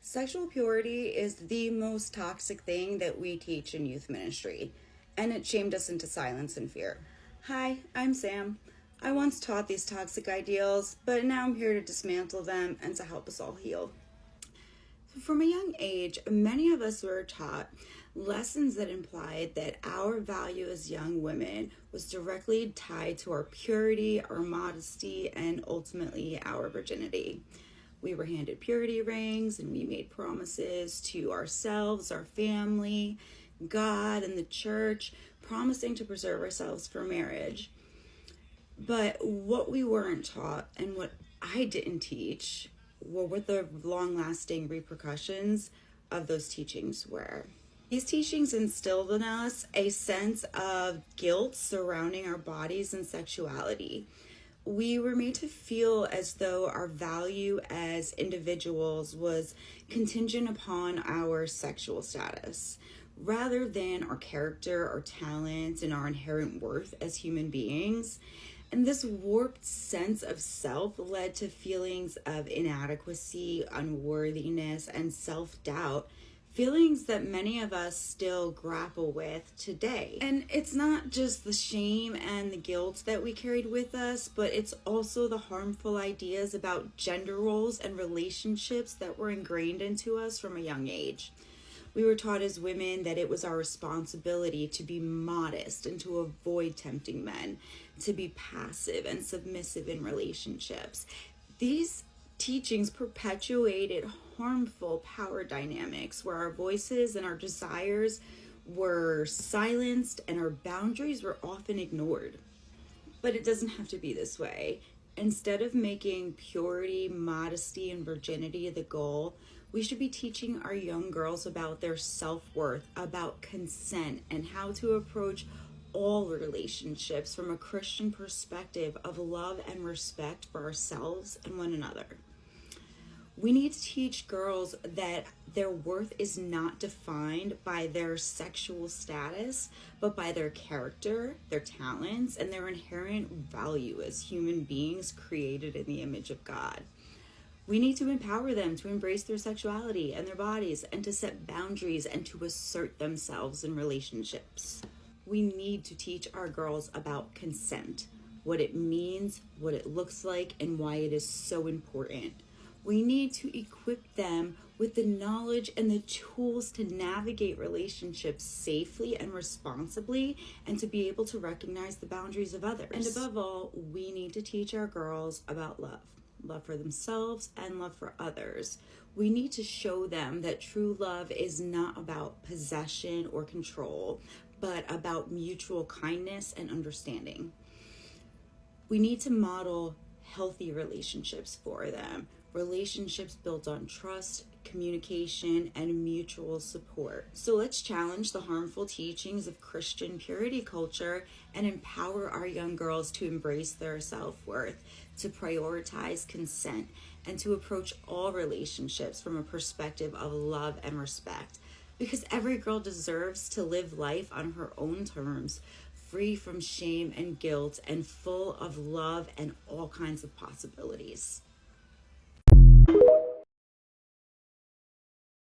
Sexual purity is the most toxic thing that we teach in youth ministry, and it shamed us into silence and fear. Hi, I'm Sam. I once taught these toxic ideals, but now I'm here to dismantle them and to help us all heal. From a young age, many of us were taught lessons that implied that our value as young women was directly tied to our purity, our modesty, and ultimately our virginity. We were handed purity rings and we made promises to ourselves, our family, God, and the church, promising to preserve ourselves for marriage. But what we weren't taught and what I didn't teach were what the long-lasting repercussions of those teachings were. These teachings instilled in us a sense of guilt surrounding our bodies and sexuality. We were made to feel as though our value as individuals was contingent upon our sexual status, rather than our character, our talents, and our inherent worth as human beings. And this warped sense of self led to feelings of inadequacy, unworthiness, and self-doubt, feelings that many of us still grapple with today. And it's not just the shame and the guilt that we carried with us, but it's also the harmful ideas about gender roles and relationships that were ingrained into us from a young age. We were taught as women that it was our responsibility to be modest and to avoid tempting men, to be passive and submissive in relationships. These teachings perpetuated harmful power dynamics where our voices and our desires were silenced and our boundaries were often ignored. But it doesn't have to be this way. Instead of making purity, modesty, and virginity the goal, we should be teaching our young girls about their self-worth, about consent, and how to approach all relationships from a Christian perspective of love and respect for ourselves and one another. We need to teach girls that their worth is not defined by their sexual status, but by their character, their talents, and their inherent value as human beings created in the image of God. We need to empower them to embrace their sexuality and their bodies and to set boundaries and to assert themselves in relationships. We need to teach our girls about consent, what it means, what it looks like, and why it is so important. We need to equip them with the knowledge and the tools to navigate relationships safely and responsibly and to be able to recognize the boundaries of others. And above all, we need to teach our girls about love for themselves and love for others. We need to show them that true love is not about possession or control, but about mutual kindness and understanding. We need to model healthy relationships for them. Relationships built on trust, communication, and mutual support. So let's challenge the harmful teachings of Christian purity culture and empower our young girls to embrace their self-worth, to prioritize consent, and to approach all relationships from a perspective of love and respect. Because every girl deserves to live life on her own terms, free from shame and guilt, and full of love and all kinds of possibilities.